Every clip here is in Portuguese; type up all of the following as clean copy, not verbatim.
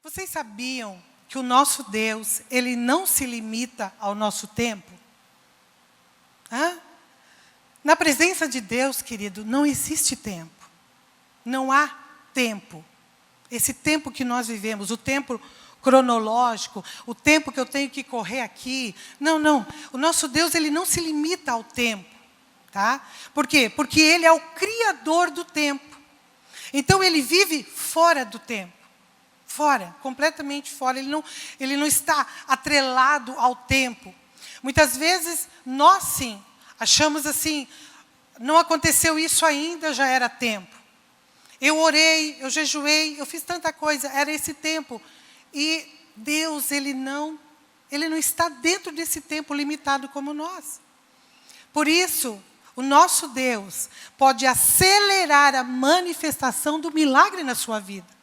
Vocês sabiam que o nosso Deus, Ele não se limita ao nosso tempo? Na presença de Deus, querido, não existe tempo. Não há tempo. Esse tempo que nós vivemos, o tempo cronológico, o tempo que eu tenho que correr aqui. Não, não. O nosso Deus, Ele não se limita ao tempo. Tá? Por quê? Porque Ele é o Criador do tempo. Então, Ele vive fora do tempo. Fora, completamente fora. Ele não está atrelado ao tempo. Muitas vezes, nós sim, achamos assim, não aconteceu isso ainda, já era tempo. Eu orei, eu jejuei, eu fiz tanta coisa, era esse tempo. E Deus, Ele não está dentro desse tempo limitado como nós. Por isso, o nosso Deus pode acelerar a manifestação do milagre na sua vida.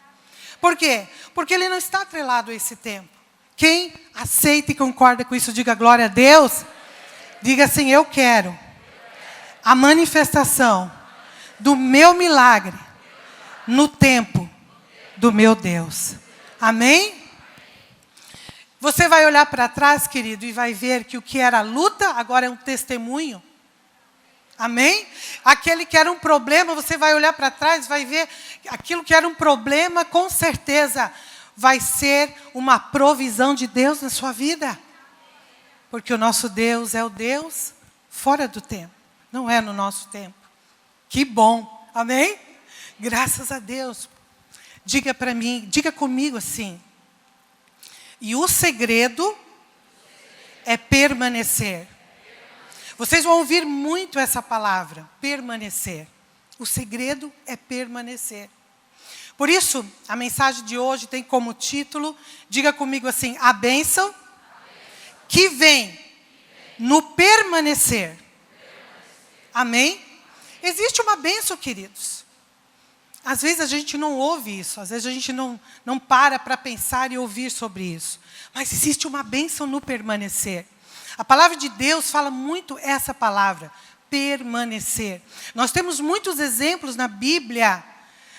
Por quê? Porque Ele não está atrelado a esse tempo. Quem aceita e concorda com isso, diga glória a Deus. Diga assim, eu quero a manifestação do meu milagre no tempo do meu Deus. Amém? Você vai olhar para trás, querido, e vai ver que o que era luta, agora é um testemunho. Amém? Aquele que era um problema, você vai olhar para trás, vai ver aquilo que era um problema, com certeza vai ser uma provisão de Deus na sua vida. Porque o nosso Deus é o Deus fora do tempo, não é no nosso tempo. Que bom, amém? Graças a Deus. Diga para mim, diga comigo assim. E o segredo é permanecer. Vocês vão ouvir muito essa palavra, permanecer. O segredo é permanecer. Por isso, a mensagem de hoje tem como título, diga comigo assim, a bênção que vem no permanecer. Amém? Existe uma bênção, queridos. Às vezes a gente não ouve isso, às vezes a gente não para pensar e ouvir sobre isso. Mas existe uma bênção no permanecer. A palavra de Deus fala muito essa palavra, permanecer. Nós temos muitos exemplos na Bíblia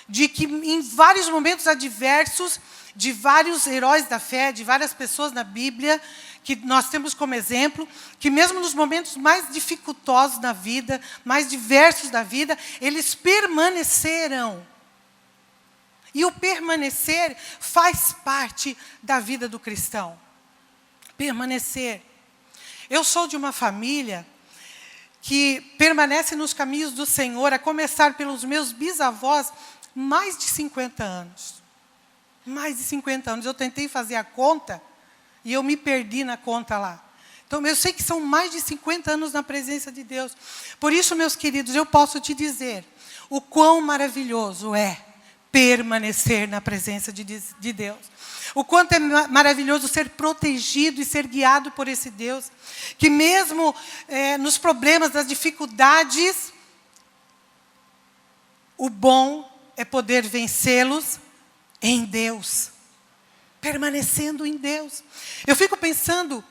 de que em vários momentos adversos, de vários heróis da fé, de várias pessoas na Bíblia, que nós temos como exemplo, que mesmo nos momentos mais dificultosos da vida, mais diversos da vida, eles permaneceram. E o permanecer faz parte da vida do cristão. Permanecer. Eu sou de uma família que permanece nos caminhos do Senhor, a começar pelos meus bisavós, mais de 50 anos. Mais de 50 anos. Eu tentei fazer a conta e eu me perdi na conta lá. Então, eu sei que são mais de 50 anos na presença de Deus. Por isso, meus queridos, eu posso te dizer o quão maravilhoso é permanecer na presença de Deus. O quanto é maravilhoso ser protegido e ser guiado por esse Deus, que mesmo nos problemas, nas dificuldades, o bom é poder vencê-los em Deus, permanecendo em Deus. Eu fico pensando,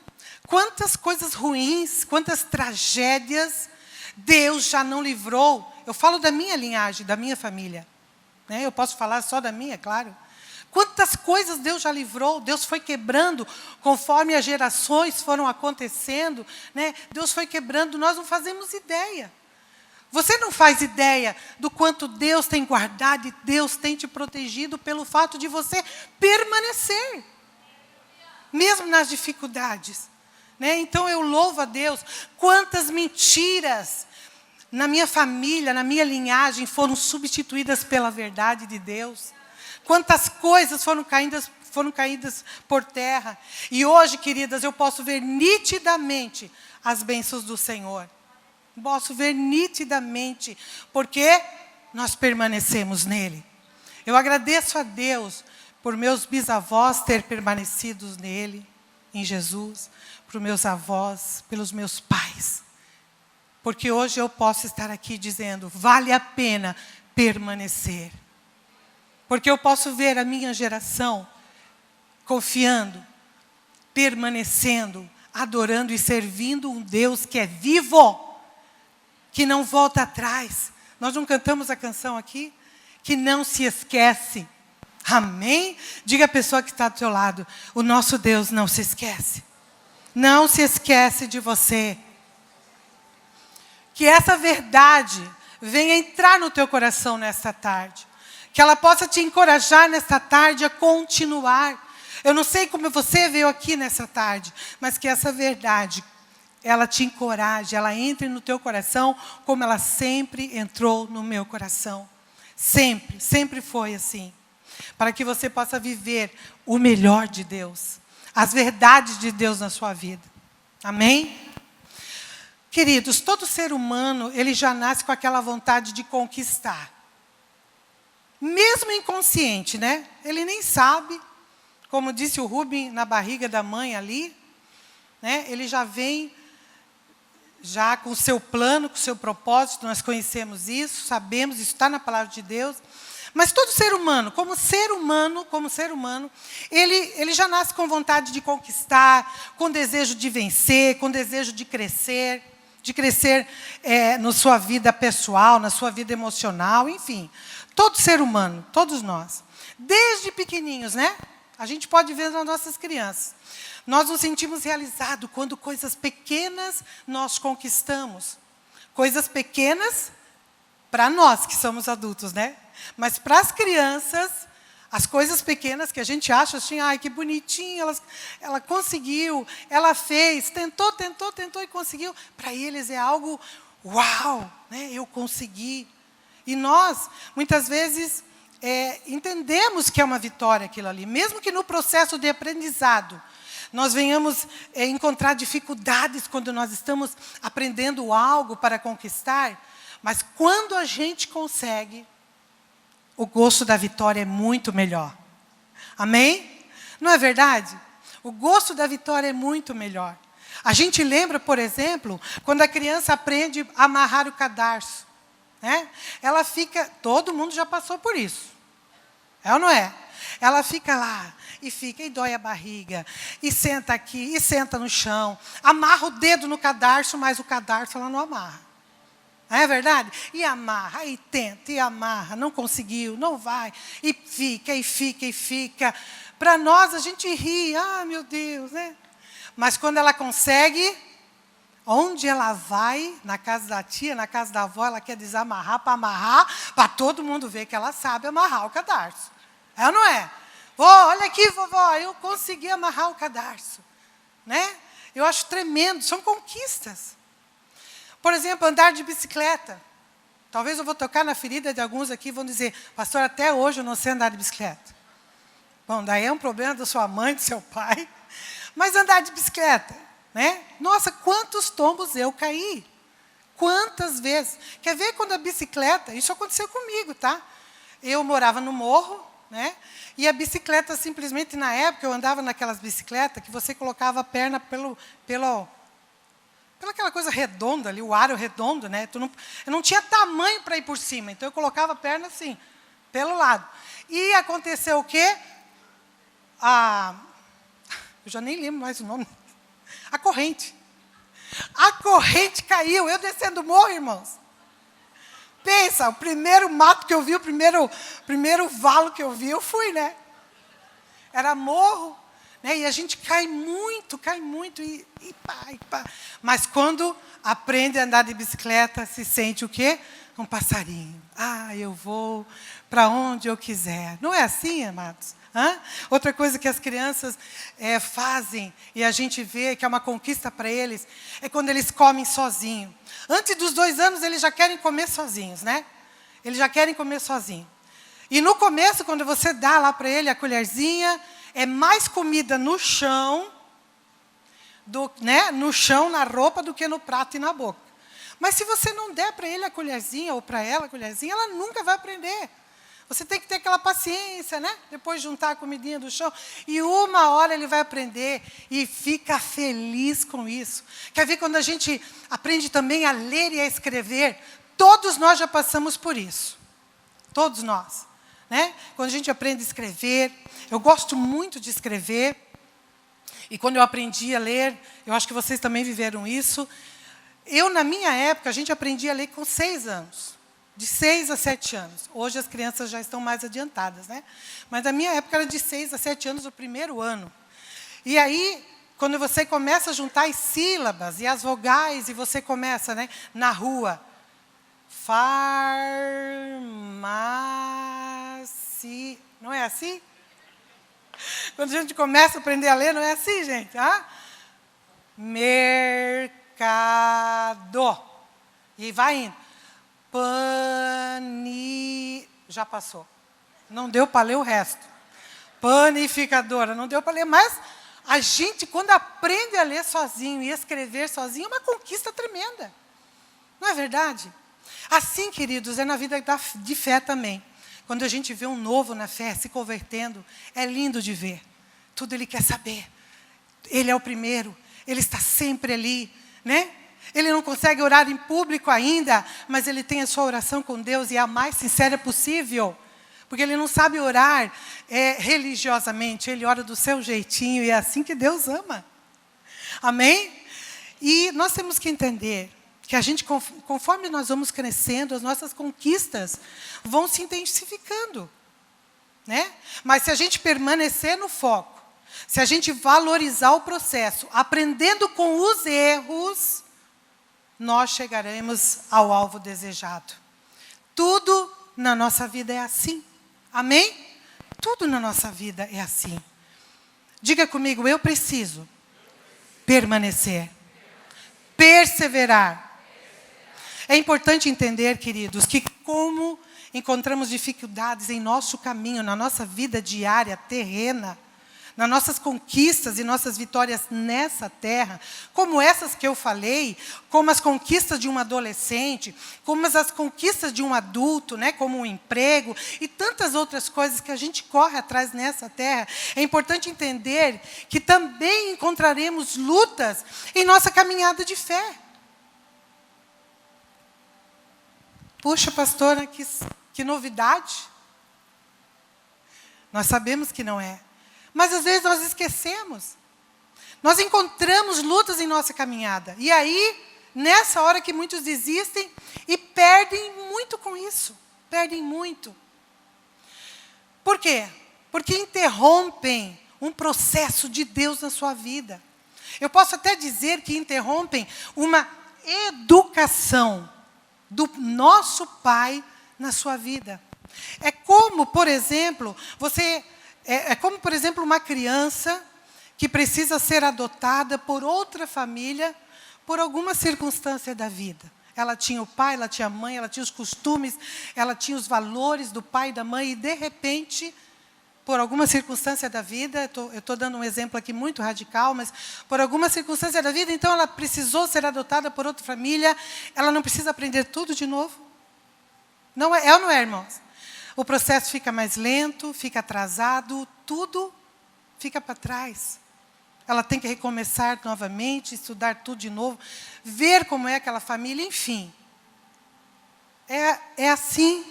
quantas coisas ruins, quantas tragédias Deus já não livrou. Eu falo da minha linhagem, da minha família. Eu posso falar só da minha, claro. Quantas coisas Deus já livrou, Deus foi quebrando conforme as gerações foram acontecendo. Deus foi quebrando, nós não fazemos ideia. Você não faz ideia do quanto Deus tem guardado e Deus tem te protegido pelo fato de você permanecer. Mesmo nas dificuldades. Então eu louvo a Deus. Quantas mentiras na minha família, na minha linhagem, foram substituídas pela verdade de Deus. Quantas coisas foram caídas por terra. E hoje, queridas, eu posso ver nitidamente as bênçãos do Senhor. Posso ver nitidamente, porque nós permanecemos nele. Eu agradeço a Deus por meus bisavós ter permanecido nele, em Jesus, por meus avós, pelos meus pais. Porque hoje eu posso estar aqui dizendo, vale a pena permanecer. Porque eu posso ver a minha geração confiando, permanecendo, adorando e servindo um Deus que é vivo, que não volta atrás. Nós não cantamos a canção aqui? Que não se esquece. Amém? Diga à pessoa que está do seu lado, o nosso Deus não se esquece. Não se esquece de você. Que essa verdade venha entrar no teu coração nesta tarde. Que ela possa te encorajar nesta tarde a continuar. Eu não sei como você veio aqui nessa tarde, mas que essa verdade, ela te encoraje, ela entre no teu coração como ela sempre entrou no meu coração. Sempre, sempre foi assim. Para que você possa viver o melhor de Deus. As verdades de Deus na sua vida. Amém? Queridos, todo ser humano, ele já nasce com aquela vontade de conquistar. Mesmo inconsciente, né? Ele nem sabe. Como disse o Rubem, na barriga da mãe ali, né? Ele já vem já com o seu plano, com o seu propósito. Nós conhecemos isso, sabemos, isso está na palavra de Deus. Mas todo ser humano, como ser humano, ele já nasce com vontade de conquistar, com desejo de vencer, com desejo de crescer na sua vida pessoal, na sua vida emocional, enfim. Todo ser humano, todos nós. Desde pequeninhos, né? A gente pode ver nas nossas crianças. Nós nos sentimos realizados quando coisas pequenas nós conquistamos. Coisas pequenas para nós que somos adultos, né? Mas para as crianças, as coisas pequenas que a gente acha assim, ai, que bonitinho, ela conseguiu, ela fez, tentou e conseguiu. Para eles é algo, uau, né? Eu consegui. E nós, muitas vezes, entendemos que é uma vitória aquilo ali. Mesmo que no processo de aprendizado, nós venhamos encontrar dificuldades quando nós estamos aprendendo algo para conquistar, mas quando a gente consegue, o gosto da vitória é muito melhor. Amém? Não é verdade? O gosto da vitória é muito melhor. A gente lembra, por exemplo, quando a criança aprende a amarrar o cadarço. Né? Ela fica, todo mundo já passou por isso. É ou não é? Ela fica lá, e dói a barriga, e senta aqui, e senta no chão, amarra o dedo no cadarço, mas o cadarço ela não amarra. Não é verdade? E amarra, e tenta, e amarra, não conseguiu, não vai, e fica. Para nós, a gente ri, meu Deus, né? Mas quando ela consegue, onde ela vai, na casa da tia, na casa da avó, ela quer desamarrar, para todo mundo ver que ela sabe amarrar o cadarço. É ou não é? Olha aqui, vovó, eu consegui amarrar o cadarço. Né? Eu acho tremendo, são conquistas. Por exemplo, andar de bicicleta. Talvez eu vou tocar na ferida de alguns aqui e vão dizer, pastor, até hoje eu não sei andar de bicicleta. Bom, daí é um problema da sua mãe, do seu pai. Mas andar de bicicleta, né? Nossa, quantos tombos eu caí. Quantas vezes. Quer ver quando a bicicleta, isso aconteceu comigo, tá? Eu morava no morro, né? E a bicicleta simplesmente, na época, eu andava naquelas bicicletas que você colocava a perna pela aquela coisa redonda ali, o aro redondo, né? Eu não tinha tamanho para ir por cima, então eu colocava a perna assim, pelo lado. E aconteceu o quê? Eu já nem lembro mais o nome. A corrente. A corrente caiu, eu descendo o morro, irmãos. Pensa, o primeiro mato que eu vi, o primeiro valo que eu vi, eu fui, né? Era morro, né? E a gente cai muito, e pá. Mas quando aprende a andar de bicicleta, se sente o quê? Um passarinho. Eu vou para onde eu quiser. Não é assim, amados? Outra coisa que as crianças fazem, e a gente vê que é uma conquista para eles, é quando eles comem sozinhos. Antes dos 2 anos, eles já querem comer sozinhos, né? Eles já querem comer sozinhos. E no começo, quando você dá lá para ele a colherzinha, é mais comida no chão, no chão, na roupa, do que no prato e na boca. Mas se você não der para ele a colherzinha, ou para ela a colherzinha, ela nunca vai aprender. Você tem que ter aquela paciência, né? Depois juntar a comidinha do chão. E uma hora ele vai aprender e fica feliz com isso. Quer ver quando a gente aprende também a ler e a escrever? Todos nós já passamos por isso. Todos nós. Né? Quando a gente aprende a escrever, eu gosto muito de escrever. E quando eu aprendi a ler, eu acho que vocês também viveram isso. Na minha época, a gente aprendia a ler com 6 anos. De 6 a 7 anos. Hoje as crianças já estão mais adiantadas, né? Mas na minha época era de 6 a 7 anos o primeiro ano. E aí, quando você começa a juntar as sílabas e as vogais, e você começa, né, na rua. Farmácia. Não é assim? Quando a gente começa a aprender a ler, não é assim, gente? Ah? Mercado. E vai indo. Já passou. Não deu para ler o resto. Panificadora, não deu para ler. Mas a gente, quando aprende a ler sozinho e escrever sozinho, é uma conquista tremenda. Não é verdade? Assim, queridos, é na vida de fé também. Quando a gente vê um novo na fé se convertendo, é lindo de ver. Tudo ele quer saber. Ele é o primeiro. Ele está sempre ali, né? Ele não consegue orar em público ainda, mas ele tem a sua oração com Deus e é a mais sincera possível. Porque ele não sabe orar religiosamente, ele ora do seu jeitinho e é assim que Deus ama. Amém? E nós temos que entender que a gente, conforme nós vamos crescendo, as nossas conquistas vão se intensificando. Né? Mas se a gente permanecer no foco, se a gente valorizar o processo, aprendendo com os erros, nós chegaremos ao alvo desejado. Tudo na nossa vida é assim. Amém? Tudo na nossa vida é assim. Diga comigo, eu preciso permanecer, perseverar. É importante entender, queridos, que como encontramos dificuldades em nosso caminho, na nossa vida diária, terrena, nas nossas conquistas e nossas vitórias nessa terra, como essas que eu falei, como as conquistas de um adolescente, como as conquistas de um adulto, né, como um emprego, e tantas outras coisas que a gente corre atrás nessa terra, é importante entender que também encontraremos lutas em nossa caminhada de fé. Puxa, pastora, que novidade. Nós sabemos que não é. Mas, às vezes, nós esquecemos. Nós encontramos lutas em nossa caminhada. E aí, nessa hora que muitos desistem e perdem muito com isso. Perdem muito. Por quê? Porque interrompem um processo de Deus na sua vida. Eu posso até dizer que interrompem uma educação do nosso Pai na sua vida. É como, por exemplo, uma criança que precisa ser adotada por outra família por alguma circunstância da vida. Ela tinha o pai, ela tinha a mãe, ela tinha os costumes, ela tinha os valores do pai e da mãe, e, de repente, por alguma circunstância da vida, eu estou dando um exemplo aqui muito radical, mas por alguma circunstância da vida, então ela precisou ser adotada por outra família, ela não precisa aprender tudo de novo? Não é ou não é, irmãos? O processo fica mais lento, fica atrasado, tudo fica para trás. Ela tem que recomeçar novamente, estudar tudo de novo, ver como é aquela família, enfim. É assim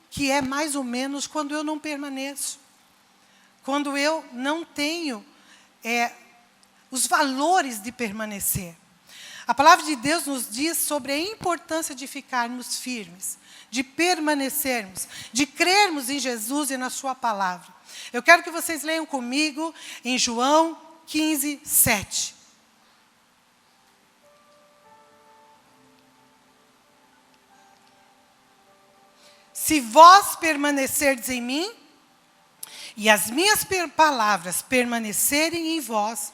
que é mais ou menos quando eu não permaneço. Quando eu não tenho os valores de permanecer. A palavra de Deus nos diz sobre a importância de ficarmos firmes, de permanecermos, de crermos em Jesus e na sua palavra. Eu quero que vocês leiam comigo em João 15, 7. Se vós permanecerdes em mim, e as minhas palavras permanecerem em vós,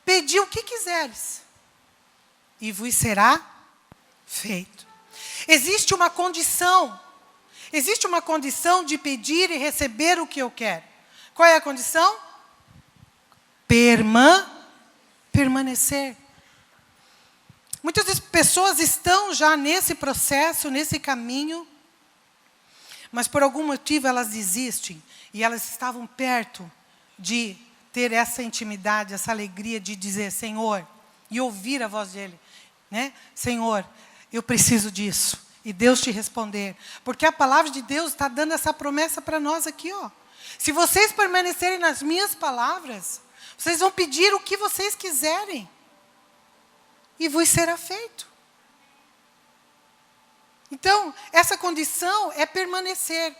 pedi o que quiseres, e vos será feito. Existe uma condição de pedir e receber o que eu quero. Qual é a condição? Permanecer. Muitas pessoas estão já nesse processo, nesse caminho, mas por algum motivo elas desistem, e elas estavam perto de ter essa intimidade, essa alegria de dizer, Senhor, e ouvir a voz dele, né? Senhor, eu preciso disso. E Deus te responder. Porque a palavra de Deus está dando essa promessa para nós aqui, ó. Se vocês permanecerem nas minhas palavras, vocês vão pedir o que vocês quiserem. E vos será feito. Então, essa condição é permanecer.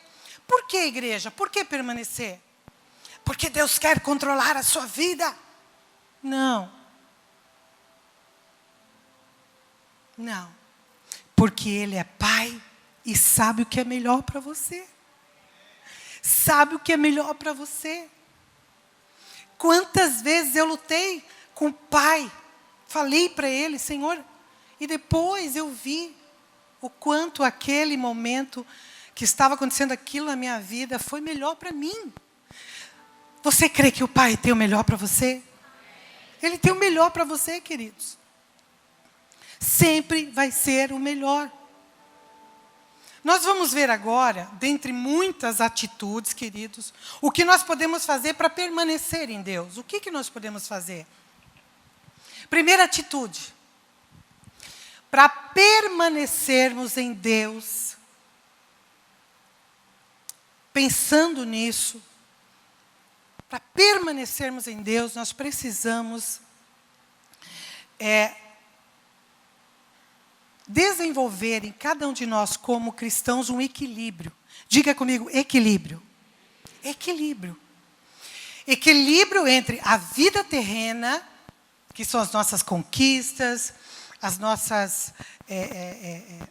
Por que, igreja? Por que permanecer? Porque Deus quer controlar a sua vida? Não. Não. Porque Ele é Pai e sabe o que é melhor para você. Sabe o que é melhor para você. Quantas vezes eu lutei com o Pai, falei para Ele, Senhor, e depois eu vi o quanto aquele momento que estava acontecendo aquilo na minha vida foi melhor para mim. Você crê que o Pai tem o melhor para você? Ele tem o melhor para você, queridos. Sempre vai ser o melhor. Nós vamos ver agora, dentre muitas atitudes, queridos, o que nós podemos fazer para permanecer em Deus. O que nós podemos fazer? Primeira atitude. Para permanecermos em Deus, pensando nisso, para permanecermos em Deus, nós precisamos desenvolver em cada um de nós, como cristãos, um equilíbrio. Diga comigo, equilíbrio. Equilíbrio. Equilíbrio entre a vida terrena, que são as nossas conquistas, as nossas,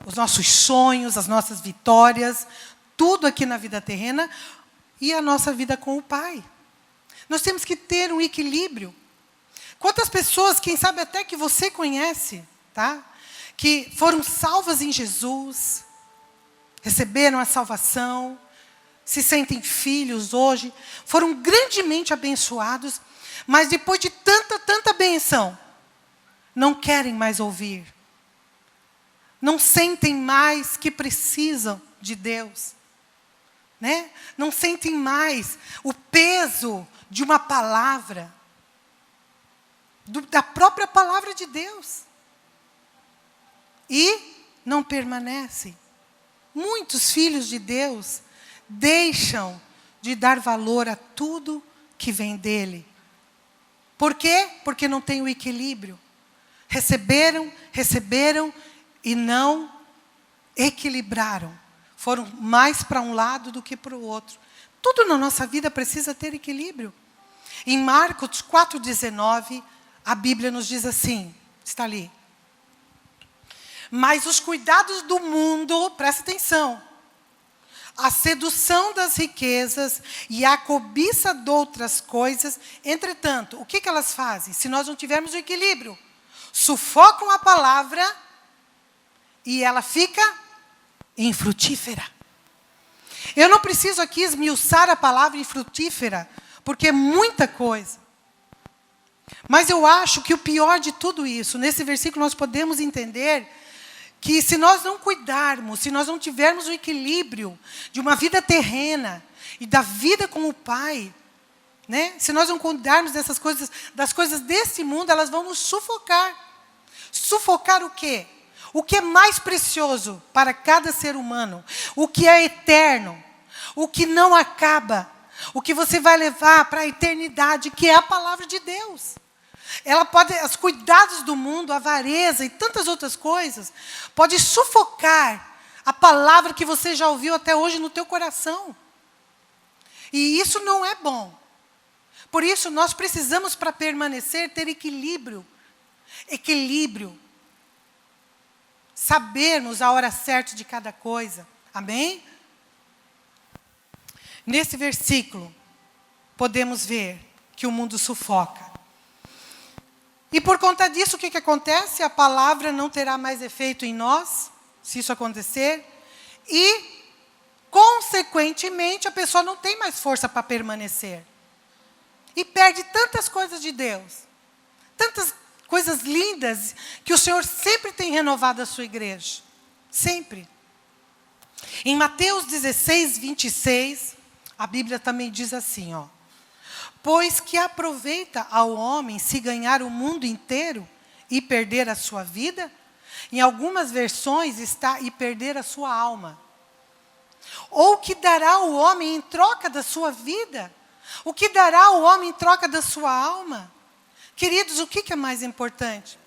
os nossos sonhos, as nossas vitórias, tudo aqui na vida terrena, e a nossa vida com o Pai. Nós temos que ter um equilíbrio. Quantas pessoas, quem sabe até que você conhece, tá? Que foram salvas em Jesus, receberam a salvação, se sentem filhos hoje, foram grandemente abençoados, mas depois de tanta benção, não querem mais ouvir. Não sentem mais que precisam de Deus. Né? Não sentem mais o peso de uma palavra, da própria palavra de Deus. E não permanecem. Muitos filhos de Deus deixam de dar valor a tudo que vem dele. Por quê? Porque não tem o equilíbrio. Receberam e não equilibraram. Foram mais para um lado do que para o outro. Tudo na nossa vida precisa ter equilíbrio. Em Marcos 4,19, a Bíblia nos diz assim, está ali. Mas os cuidados do mundo, presta atenção, a sedução das riquezas e a cobiça de outras coisas, entretanto, o que elas fazem? Se nós não tivermos o equilíbrio, sufocam a palavra e ela fica infrutífera. Eu não preciso aqui esmiuçar a palavra infrutífera, porque é muita coisa. Mas eu acho que o pior de tudo isso, nesse versículo nós podemos entender que se nós não cuidarmos, se nós não tivermos o equilíbrio de uma vida terrena e da vida com o Pai, né? Se nós não cuidarmos dessas coisas, das coisas desse mundo, elas vão nos sufocar. Sufocar o quê? O que é mais precioso para cada ser humano, o que é eterno, o que não acaba, o que você vai levar para a eternidade, que é a palavra de Deus. Ela pode, os cuidados do mundo, a avareza e tantas outras coisas, pode sufocar a palavra que você já ouviu até hoje no teu coração. E isso não é bom. Por isso, nós precisamos, para permanecer, ter equilíbrio. Equilíbrio. Sabermos a hora certa de cada coisa. Amém? Nesse versículo, podemos ver que o mundo sufoca. E por conta disso, o que acontece? A palavra não terá mais efeito em nós, se isso acontecer. E, consequentemente, a pessoa não tem mais força para permanecer. E perde tantas coisas de Deus. Tantas coisas lindas que o Senhor sempre tem renovado a sua igreja. Sempre. Em Mateus 16, 26, a Bíblia também diz assim, ó. Pois que aproveita ao homem se ganhar o mundo inteiro e perder a sua vida? Em algumas versões está e perder a sua alma. Ou que dará o homem em troca da sua vida? O que dará o homem em troca da sua alma? Queridos, o que é mais importante?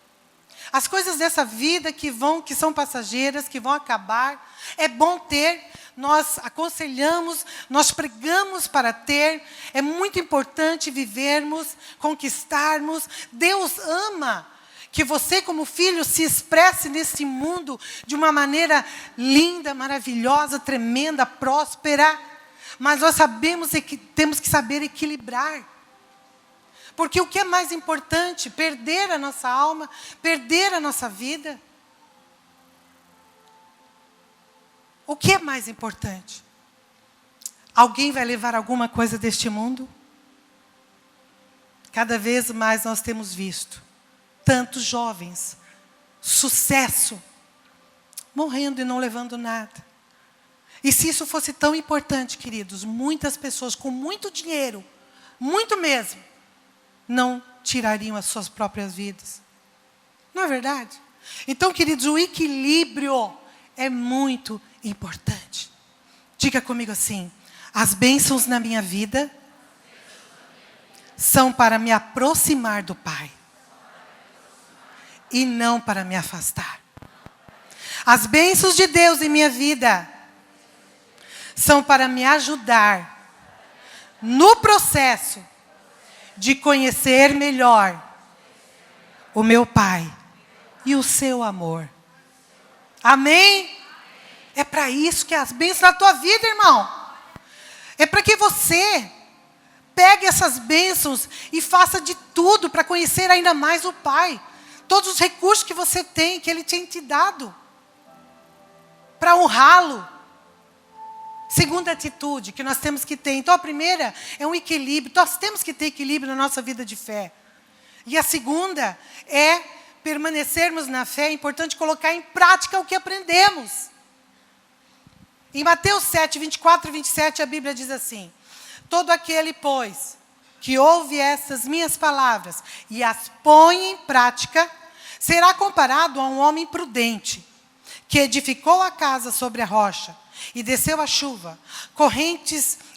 As coisas dessa vida que são passageiras, que vão acabar. É bom ter, nós aconselhamos, nós pregamos para ter. É muito importante vivermos, conquistarmos. Deus ama que você, como filho, se expresse nesse mundo de uma maneira linda, maravilhosa, tremenda, próspera. Mas nós sabemos que temos que saber equilibrar. Porque o que é mais importante? Perder a nossa alma, perder a nossa vida? O que é mais importante? Alguém vai levar alguma coisa deste mundo? Cada vez mais nós temos visto tantos jovens, sucesso, morrendo e não levando nada. E se isso fosse tão importante, queridos, muitas pessoas com muito dinheiro, muito mesmo, não tirariam as suas próprias vidas. Não é verdade? Então, queridos, o equilíbrio é muito importante. Diga comigo assim: as bênçãos na minha vida são para me aproximar do Pai e não para me afastar. As bênçãos de Deus em minha vida são para me ajudar no processo de conhecer melhor o meu Pai e o seu amor. Amém? É para isso que é as bênçãos da tua vida, irmão. É para que você pegue essas bênçãos e faça de tudo para conhecer ainda mais o Pai. Todos os recursos que você tem, que Ele tem te dado, para honrá-lo. Segunda atitude que nós temos que ter. Então, a primeira é um equilíbrio. Nós temos que ter equilíbrio na nossa vida de fé. E a segunda é permanecermos na fé. É importante colocar em prática o que aprendemos. Em Mateus 7, 24 e 27, a Bíblia diz assim: todo aquele, pois, que ouve essas minhas palavras e as põe em prática, será comparado a um homem prudente, que edificou a casa sobre a rocha. E desceu a chuva,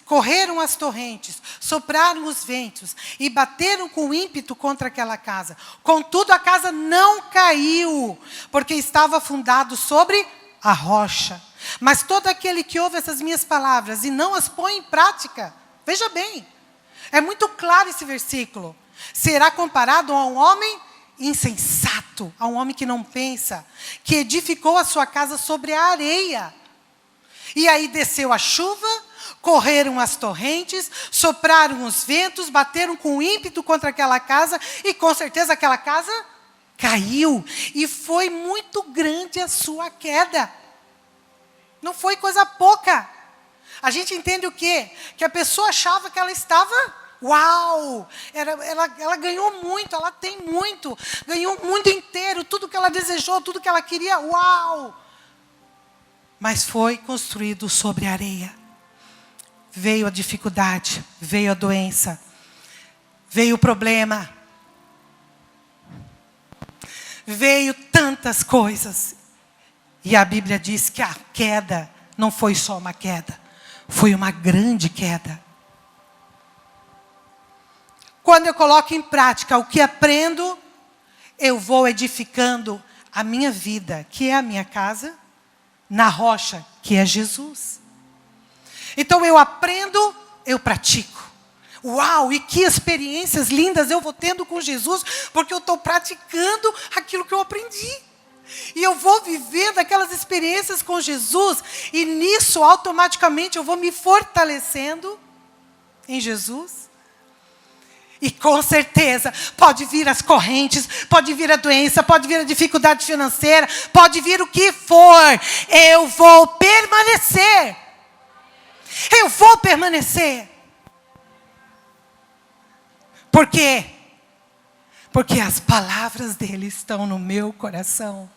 correram as torrentes, sopraram os ventos e bateram com ímpeto contra aquela casa. Contudo, a casa não caiu, porque estava fundado sobre a rocha. Mas todo aquele que ouve essas minhas palavras e não as põe em prática, veja bem, é muito claro esse versículo, será comparado a um homem insensato, a um homem que não pensa, que edificou a sua casa sobre a areia. E aí desceu a chuva, correram as torrentes, sopraram os ventos, bateram com ímpeto contra aquela casa, e com certeza aquela casa caiu. E foi muito grande a sua queda. Não foi coisa pouca. A gente entende o quê? Que a pessoa achava que ela estava... Uau! Ela ganhou muito, ela tem muito. Ganhou o mundo inteiro, tudo que ela desejou, tudo que ela queria. Uau! Mas foi construído sobre areia. Veio a dificuldade, veio a doença, veio o problema. Veio tantas coisas. E a Bíblia diz que a queda não foi só uma queda, foi uma grande queda. Quando eu coloco em prática o que aprendo, eu vou edificando a minha vida, que é a minha casa, na rocha, que é Jesus. Então eu aprendo, eu pratico. Uau, e que experiências lindas eu vou tendo com Jesus, porque eu estou praticando aquilo que eu aprendi. E eu vou vivendo aquelas experiências com Jesus, e nisso automaticamente eu vou me fortalecendo em Jesus. E com certeza, pode vir as correntes, pode vir a doença, pode vir a dificuldade financeira, pode vir o que for, eu vou permanecer. Eu vou permanecer. Por quê? Porque as palavras dele estão no meu coração.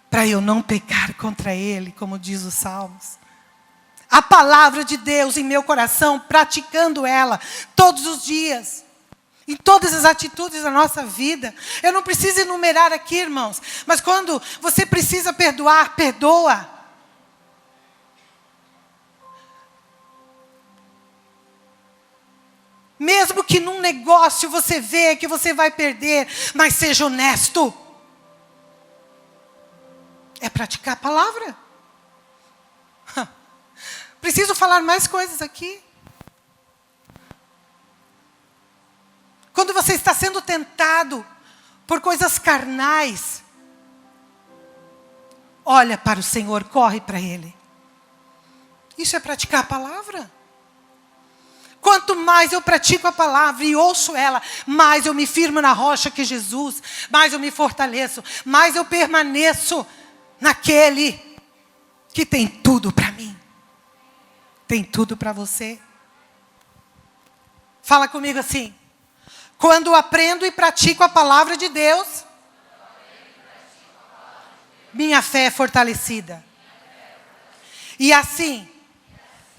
Para eu não pecar contra ele, como diz os Salmos. A palavra de Deus em meu coração, praticando ela todos os dias. Em todas as atitudes da nossa vida. Eu não preciso enumerar aqui, irmãos. Mas quando você precisa perdoar, perdoa. Mesmo que num negócio você vê que você vai perder, mas seja honesto. É praticar a palavra. Preciso falar mais coisas aqui. Quando você está sendo tentado por coisas carnais, olha para o Senhor, corre para Ele. Isso é praticar a palavra. Quanto mais eu pratico a palavra e ouço ela, mais eu me firmo na rocha que é Jesus, mais eu me fortaleço, mais eu permaneço naquele que tem tudo para mim. Tem tudo para você. Fala comigo assim. Quando aprendo e pratico a palavra de Deus, minha fé é fortalecida. E assim,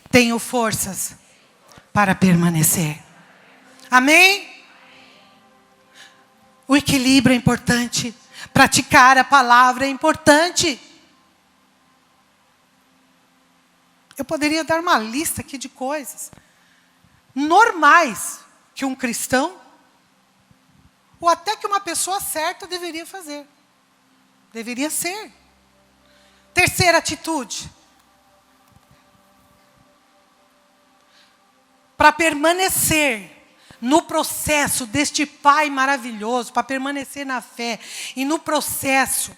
tenho forças para permanecer. Amém? O equilíbrio é importante. Praticar a palavra é importante. Eu poderia dar uma lista aqui de coisas normais que um cristão, ou até que uma pessoa certa deveria fazer. Deveria ser. Terceira atitude. Para permanecer no processo deste Pai maravilhoso, para permanecer na fé e no processo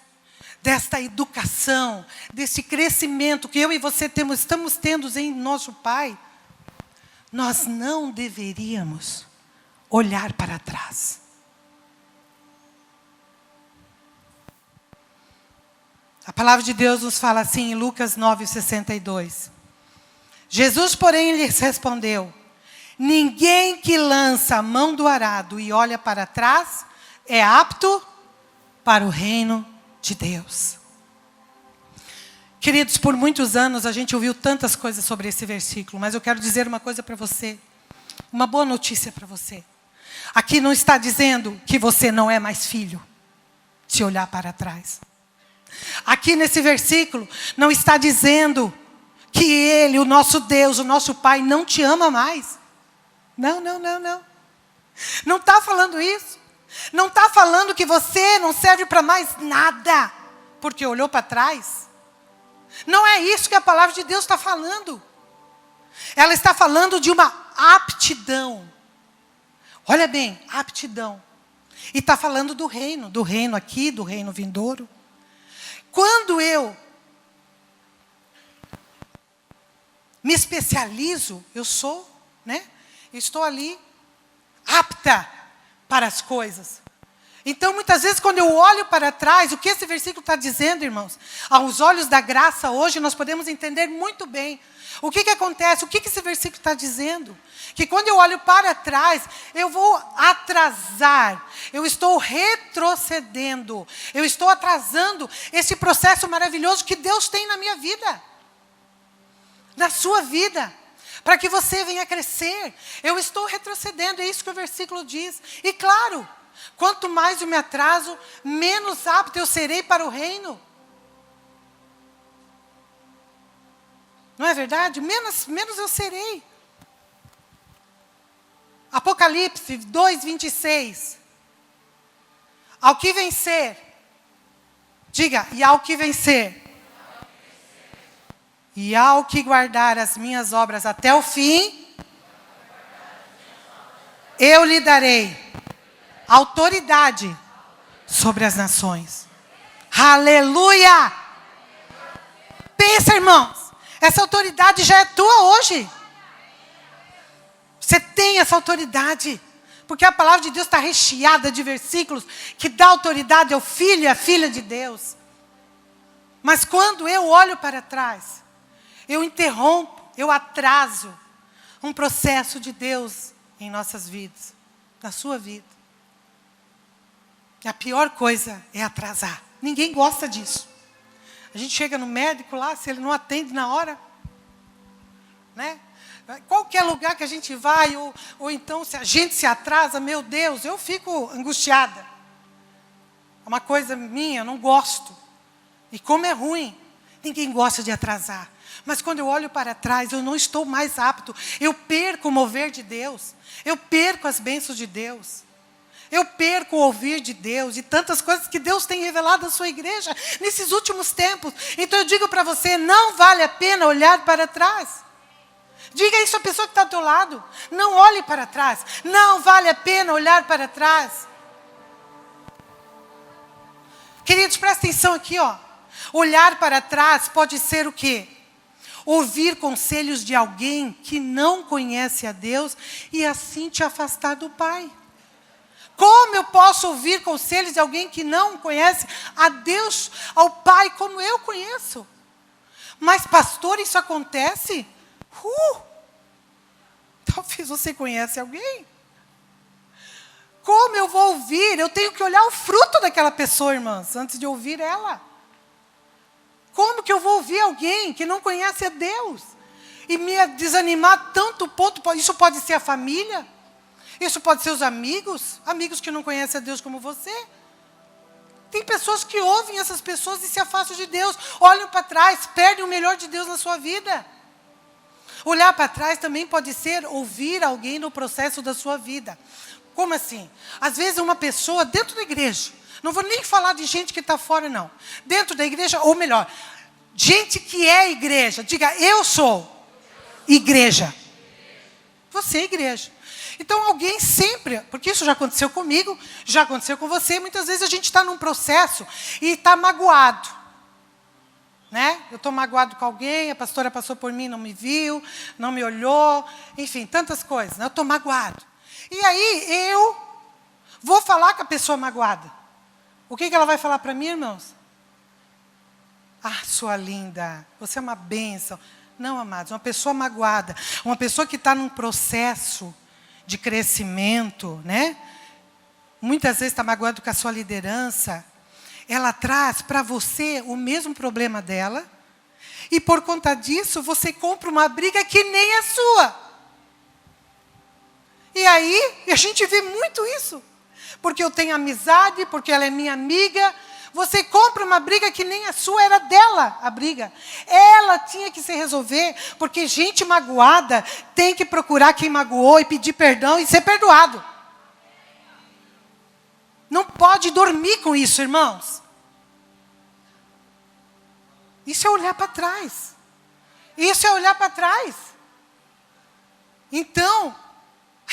desta educação, desse crescimento que eu e você estamos tendo em nosso Pai, nós não deveríamos olhar para trás. A palavra de Deus nos fala assim em Lucas 9:62. Jesus, porém, lhes respondeu: ninguém que lança a mão do arado e olha para trás é apto para o reino de Deus. Queridos, por muitos anos a gente ouviu tantas coisas sobre esse versículo, mas eu quero dizer uma coisa para você, uma boa notícia para você. Aqui não está dizendo que você não é mais filho, se olhar para trás. Aqui nesse versículo não está dizendo que Ele, o nosso Deus, o nosso Pai, não te ama mais. Não. Não está falando isso. Não está falando que você não serve para mais nada, porque olhou para trás. Não é isso que a palavra de Deus está falando. Ela está falando de uma aptidão. Olha bem, aptidão. E está falando do reino aqui, do reino vindouro. Quando eu me especializo, eu estou ali apta para as coisas. Então, muitas vezes, quando eu olho para trás, o que esse versículo está dizendo, irmãos? Aos olhos da graça, hoje, nós podemos entender muito bem. O que acontece? O que esse versículo está dizendo? Que quando eu olho para trás, eu vou atrasar. Eu estou retrocedendo. Eu estou atrasando esse processo maravilhoso que Deus tem na minha vida. Na sua vida. Para que você venha crescer. Eu estou retrocedendo, é isso que o versículo diz. E claro, quanto mais eu me atraso, menos apto eu serei para o reino. Não é verdade? Menos eu serei. Apocalipse 2:26. Ao que vencer. Diga, e ao que vencer. E ao que guardar as minhas obras até o fim, eu lhe darei autoridade sobre as nações. Aleluia! Pensa, irmãos. Essa autoridade já é tua hoje. Você tem essa autoridade. Porque a palavra de Deus está recheada de versículos que dá autoridade ao filho e à filha de Deus. Mas quando eu olho para trás, eu interrompo, eu atraso um processo de Deus em nossas vidas, na sua vida. E a pior coisa é atrasar. Ninguém gosta disso. A gente chega no médico lá, se ele não atende na hora, né? Qualquer lugar que a gente vai, ou então se a gente se atrasa, meu Deus, eu fico angustiada. É uma coisa minha, eu não gosto. E como é ruim. Ninguém gosta de atrasar. Mas quando eu olho para trás, eu não estou mais apto. Eu perco o mover de Deus. Eu perco as bênçãos de Deus. Eu perco o ouvir de Deus e tantas coisas que Deus tem revelado à sua igreja nesses últimos tempos. Então eu digo para você, não vale a pena olhar para trás. Diga isso à pessoa que está do teu lado. Não olhe para trás. Não vale a pena olhar para trás. Queridos, presta atenção aqui, ó. Olhar para trás pode ser o quê? Ouvir conselhos de alguém que não conhece a Deus e assim te afastar do Pai. Como eu posso ouvir conselhos de alguém que não conhece a Deus, ao Pai, como eu conheço? Mas, pastor, isso acontece? Talvez você conhece alguém. Como eu vou ouvir? Eu tenho que olhar o fruto daquela pessoa, irmãs, antes de ouvir ela. Como que eu vou ouvir alguém que não conhece a Deus? E me desanimar tanto ponto? Isso pode ser a família. Isso pode ser os amigos. Amigos que não conhecem a Deus como você. Tem pessoas que ouvem essas pessoas e se afastam de Deus. Olham para trás, perdem o melhor de Deus na sua vida. Olhar para trás também pode ser ouvir alguém no processo da sua vida. Como assim? Às vezes uma pessoa dentro da igreja, não vou nem falar de gente que está fora, não. Dentro da igreja, ou melhor, gente que é igreja. Diga, eu sou igreja. Você é igreja. Então alguém sempre, porque isso já aconteceu comigo, já aconteceu com você, muitas vezes a gente está num processo e está magoado. Né? Eu estou magoado com alguém, a pastora passou por mim, não me viu, não me olhou, enfim, tantas coisas. Né? Eu estou magoado. E aí eu vou falar com a pessoa magoada. O que ela vai falar para mim, irmãos? Ah, sua linda, você é uma bênção. Não, amados, uma pessoa magoada, uma pessoa que está num processo de crescimento, né? Muitas vezes está magoado com a sua liderança. Ela traz para você o mesmo problema dela. E por conta disso, você compra uma briga que nem a sua. E aí, a gente vê muito isso. Porque eu tenho amizade, porque ela é minha amiga. Você compra uma briga que nem a sua, era dela a briga. Ela tinha que se resolver, porque gente magoada tem que procurar quem magoou e pedir perdão e ser perdoado. Não pode dormir com isso, irmãos. Isso é olhar para trás. Isso é olhar para trás. Então,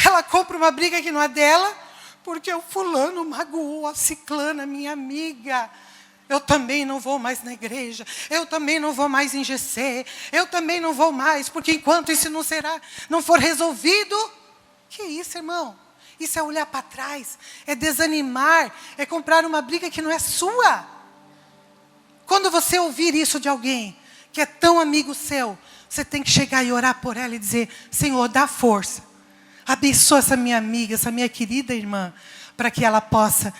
ela compra uma briga que não é dela, porque o fulano magoou a ciclana, minha amiga. Eu também não vou mais na igreja. Eu também não vou mais em GC. Eu também não vou mais, porque enquanto isso não for resolvido... Que isso, irmão? Isso é olhar para trás. É desanimar. É comprar uma briga que não é sua. Quando você ouvir isso de alguém que é tão amigo seu, você tem que chegar e orar por ela e dizer, Senhor, dá força. Abençoa essa minha amiga, essa minha querida irmã, para que ela possa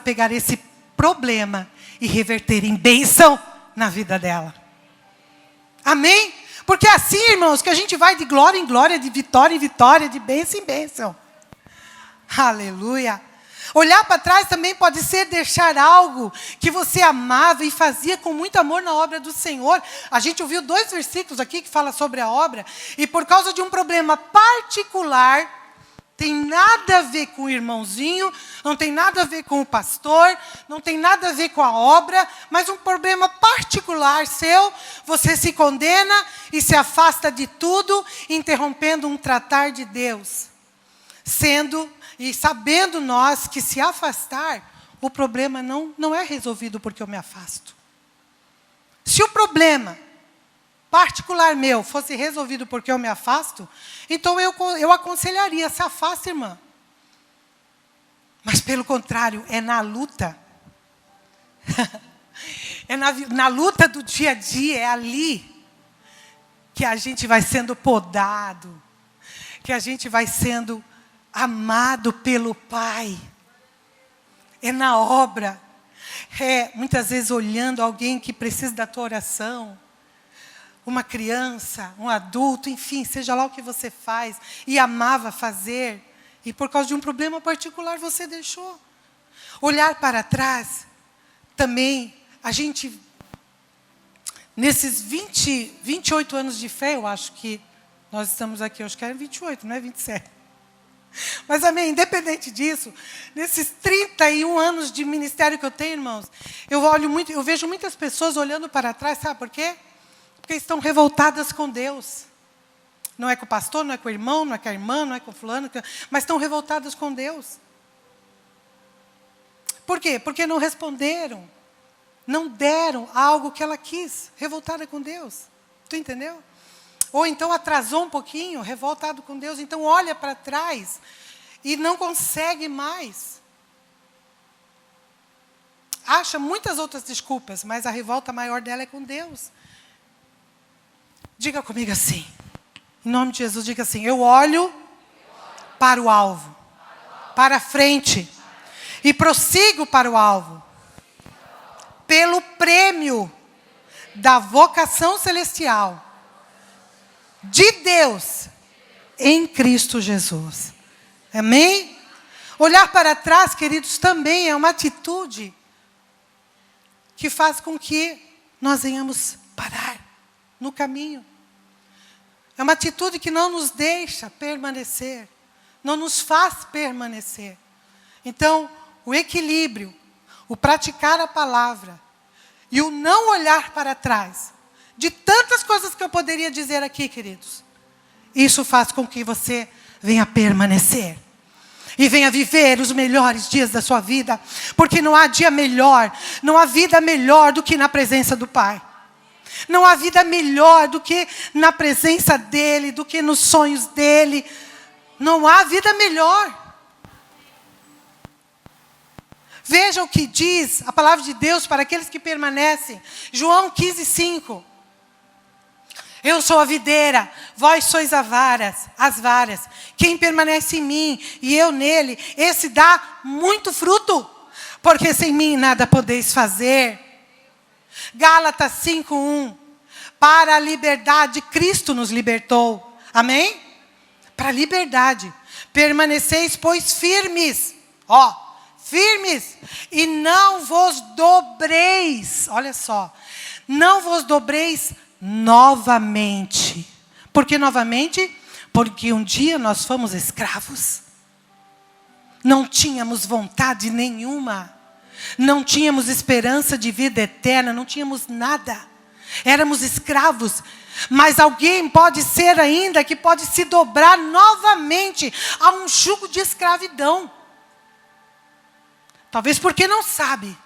pegar esse problema e reverter em bênção na vida dela. Amém? Porque é assim, irmãos, que a gente vai de glória em glória, de vitória em vitória, de bênção em bênção. Aleluia. Olhar para trás também pode ser deixar algo que você amava e fazia com muito amor na obra do Senhor. A gente ouviu 2 versículos aqui que falam sobre a obra. E por causa de um problema particular, tem nada a ver com o irmãozinho, não tem nada a ver com o pastor, não tem nada a ver com a obra, mas um problema particular seu, você se condena e se afasta de tudo, interrompendo um tratar de Deus. E sabendo nós que se afastar, o problema não é resolvido porque eu me afasto. Se o problema particular meu fosse resolvido porque eu me afasto, então eu aconselharia, se afasta, irmã. Mas pelo contrário, é na luta. É na luta do dia a dia, é ali que a gente vai sendo podado, que a gente vai sendo amado pelo Pai. É na obra. É muitas vezes olhando alguém que precisa da tua oração. Uma criança, um adulto, enfim, seja lá o que você faz e amava fazer. E por causa de um problema particular você deixou. Olhar para trás também a gente, nesses 28 anos de fé, eu acho que nós estamos aqui, eu acho que é 28, não é 27. Mas, amém, independente disso, nesses 31 anos de ministério que eu tenho, irmãos, eu vejo muitas pessoas olhando para trás, sabe por quê? Porque estão revoltadas com Deus. Não é com o pastor, não é com o irmão, não é com a irmã, não é com o fulano, mas estão revoltadas com Deus. Por quê? Porque não responderam, não deram algo que ela quis, revoltada com Deus. Tu entendeu? Ou então atrasou um pouquinho, revoltado com Deus, então olha para trás e não consegue mais. Acha muitas outras desculpas, mas a revolta maior dela é com Deus. Diga comigo assim, em nome de Jesus, diga assim: eu olho para o alvo, para a frente, e prossigo para o alvo, pelo prêmio da vocação celestial de Deus em Cristo Jesus. Amém? Olhar para trás, queridos, também é uma atitude que faz com que nós venhamos parar no caminho. É uma atitude que não nos deixa permanecer, não nos faz permanecer. Então, o equilíbrio, o praticar a palavra e o não olhar para trás, de tantas coisas que eu poderia dizer aqui, queridos, isso faz com que você venha permanecer e venha viver os melhores dias da sua vida, porque não há dia melhor, não há vida melhor do que na presença do Pai. Não há vida melhor do que na presença dEle, do que nos sonhos dEle. Não há vida melhor. Veja o que diz a palavra de Deus para aqueles que permanecem. João 15:5. Eu sou a videira, vós sois as varas. Quem permanece em mim e eu nele, esse dá muito fruto, porque sem mim nada podeis fazer. Gálatas 5:1. Para a liberdade, Cristo nos libertou. Amém? Para a liberdade. Permaneceis, pois, firmes. Firmes. E não vos dobreis. Olha só. Não vos dobreis novamente. Por que novamente? Porque um dia nós fomos escravos. Não tínhamos vontade nenhuma. Não tínhamos esperança de vida eterna, não tínhamos nada. Éramos escravos. Mas alguém pode ser ainda que pode se dobrar novamente a um jugo de escravidão. Talvez porque não sabe,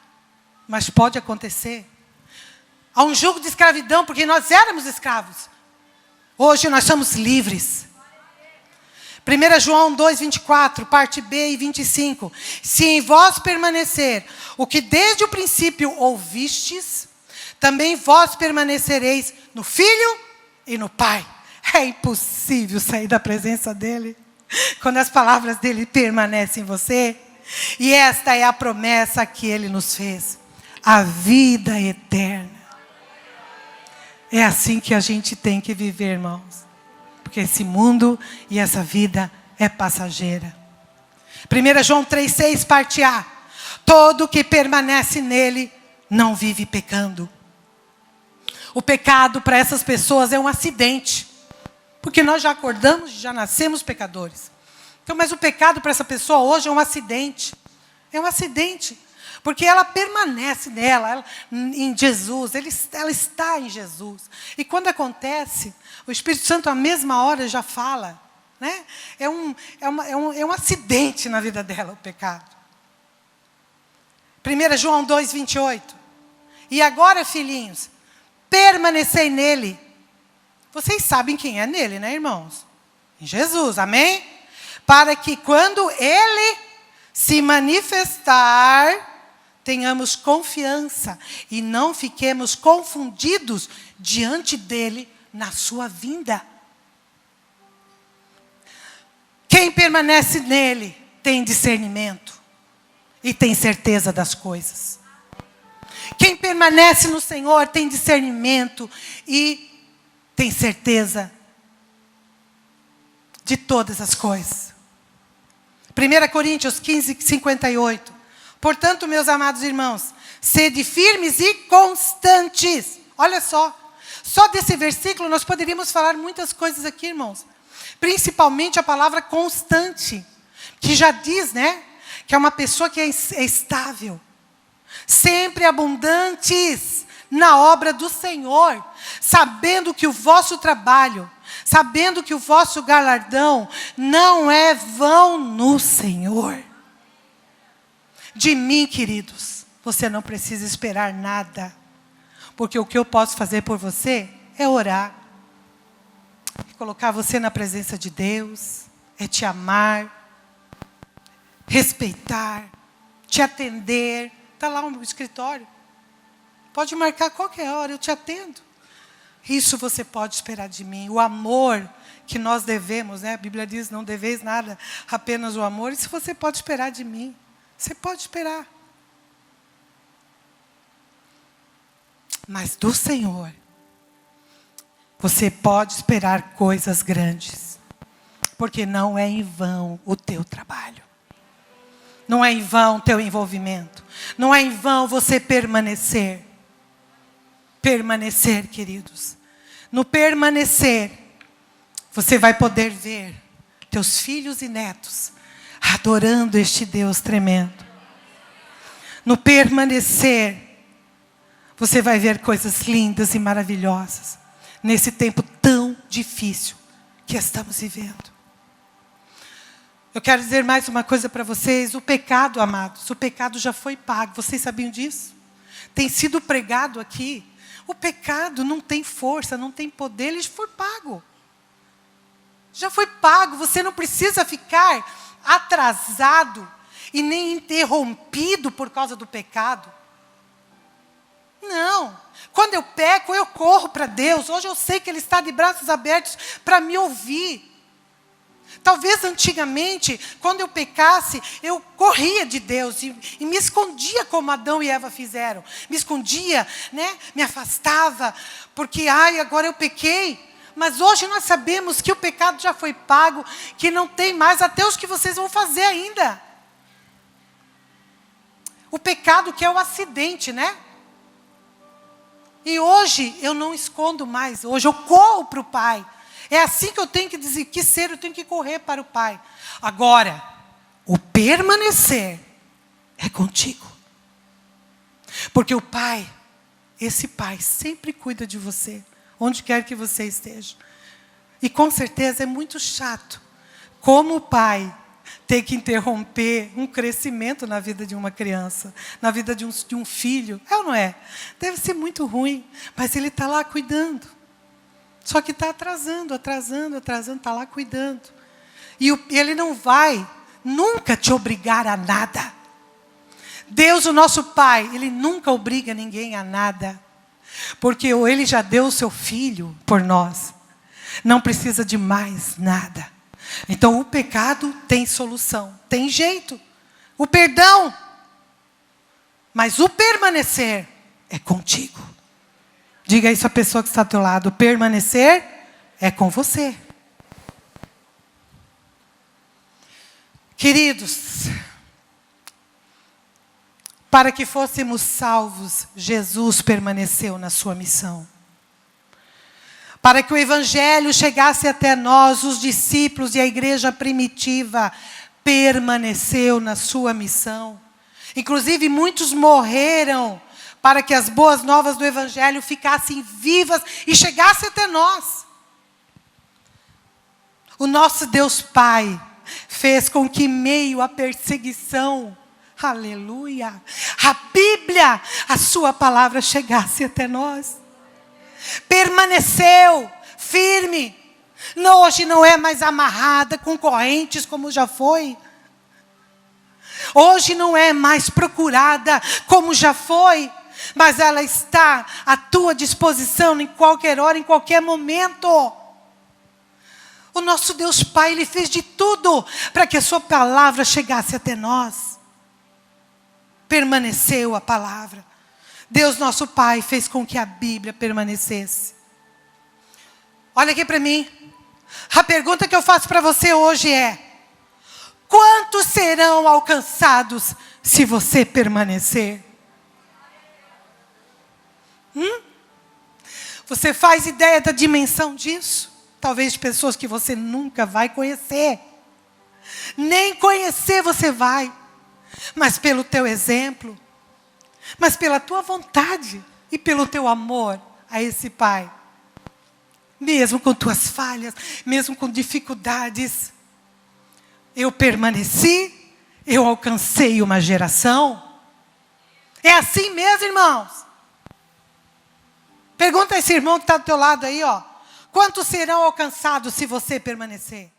mas pode acontecer. A um jugo de escravidão, porque nós éramos escravos. Hoje nós somos livres. 1 João 2:24, parte B e 25. Se em vós permanecer o que desde o princípio ouvistes, também vós permanecereis no Filho e no Pai. É impossível sair da presença dEle quando as palavras dEle permanecem em você. E esta é a promessa que Ele nos fez. A vida eterna. É assim que a gente tem que viver, irmãos. Porque esse mundo e essa vida é passageira. 1 João 3:6, parte A. Todo que permanece nele não vive pecando. O pecado para essas pessoas é um acidente. Porque nós já acordamos, já nascemos pecadores. Então, mas o pecado para essa pessoa hoje é um acidente. É um acidente. Porque ela permanece nela, em Jesus, ela está em Jesus. E quando acontece, o Espírito Santo, à mesma hora, já fala. Né? É um acidente na vida dela, o pecado. 1 João 2:28. E agora, filhinhos, permanecei nele. Vocês sabem quem é nele, né, irmãos? Em Jesus, amém? Para que quando Ele se manifestar, tenhamos confiança e não fiquemos confundidos diante dEle na sua vinda. Quem permanece nele tem discernimento e tem certeza das coisas. Quem permanece no Senhor tem discernimento e tem certeza de todas as coisas. 1 Coríntios 15:58. Portanto, meus amados irmãos, Sede firmes e constantes. Olha só desse versículo nós poderíamos falar muitas coisas aqui, irmãos. Principalmente a palavra constante, que já diz, né, que é uma pessoa que é estável. Sempre abundantes na obra do Senhor, sabendo que o vosso trabalho, sabendo que o vosso galardão não é vão no Senhor. De mim, queridos, você não precisa esperar nada, porque o que eu posso fazer por você é orar, é colocar você na presença de Deus, é te amar, respeitar, te atender. Está lá no escritório. Pode marcar qualquer hora, eu te atendo. Isso você pode esperar de mim. O amor que nós devemos, né? A Bíblia diz, não deveis nada, apenas o amor. Isso você pode esperar de mim. Você pode esperar. Mas do Senhor, você pode esperar coisas grandes. Porque não é em vão o teu trabalho. Não é em vão o teu envolvimento. Não é em vão você permanecer. Permanecer, queridos. No permanecer, você vai poder ver teus filhos e netos adorando este Deus tremendo. No permanecer, você vai ver coisas lindas e maravilhosas. Nesse tempo tão difícil que estamos vivendo. Eu quero dizer mais uma coisa para vocês. O pecado, amados, o pecado já foi pago. Vocês sabiam disso? Tem sido pregado aqui. O pecado não tem força, não tem poder, ele já foi pago. Já foi pago, você não precisa ficar atrasado e nem interrompido por causa do pecado. Não. Quando eu peco, eu corro para Deus. Hoje eu sei que Ele está de braços abertos para me ouvir. Talvez antigamente, quando eu pecasse, eu corria de Deus e me escondia como Adão e Eva fizeram. Me escondia, né? Me afastava, porque agora eu pequei. Mas hoje nós sabemos que o pecado já foi pago, que não tem mais até os que vocês vão fazer ainda. O pecado que é o acidente, né? E hoje eu não escondo mais, hoje eu corro para o Pai. É assim que eu tenho que ser, eu tenho que correr para o Pai. Agora, o permanecer é contigo. Porque o Pai, esse Pai sempre cuida de você, onde quer que você esteja. E com certeza é muito chato, como o Pai ter que interromper um crescimento na vida de uma criança, na vida de um filho. É ou não é? Deve ser muito ruim, mas Ele está lá cuidando. Só que está atrasando, está lá cuidando. E Ele não vai nunca te obrigar a nada. Deus, o nosso Pai, Ele nunca obriga ninguém a nada. Porque Ele já deu o seu Filho por nós. Não precisa de mais nada. Então o pecado tem solução, tem jeito. O perdão. Mas o permanecer é contigo. Diga isso à pessoa que está ao teu lado. Permanecer é com você. Queridos, para que fôssemos salvos, Jesus permaneceu na sua missão. Para que o Evangelho chegasse até nós, os discípulos e a igreja primitiva permaneceu na sua missão. Inclusive, muitos morreram para que as boas novas do Evangelho ficassem vivas e chegassem até nós. O nosso Deus Pai fez com que, em meio à perseguição, aleluia, a Bíblia, a sua palavra chegasse até nós. Permaneceu firme. Hoje não é mais amarrada com correntes como já foi. Hoje não é mais procurada como já foi. Mas ela está à tua disposição em qualquer hora, em qualquer momento. O nosso Deus Pai, Ele fez de tudo para que a sua palavra chegasse até nós. Permaneceu a palavra. Deus, nosso Pai, fez com que a Bíblia permanecesse. Olha aqui para mim. A pergunta que eu faço para você hoje é: quantos serão alcançados se você permanecer? Você faz ideia da dimensão disso? Talvez de pessoas que você nunca vai conhecer. Nem conhecer você vai. Mas pelo teu exemplo, mas pela tua vontade e pelo teu amor a esse Pai. Mesmo com tuas falhas, mesmo com dificuldades, eu permaneci, eu alcancei uma geração. É assim mesmo, irmãos? Pergunta a esse irmão que está do teu lado aí, ó. Quantos serão alcançados se você permanecer?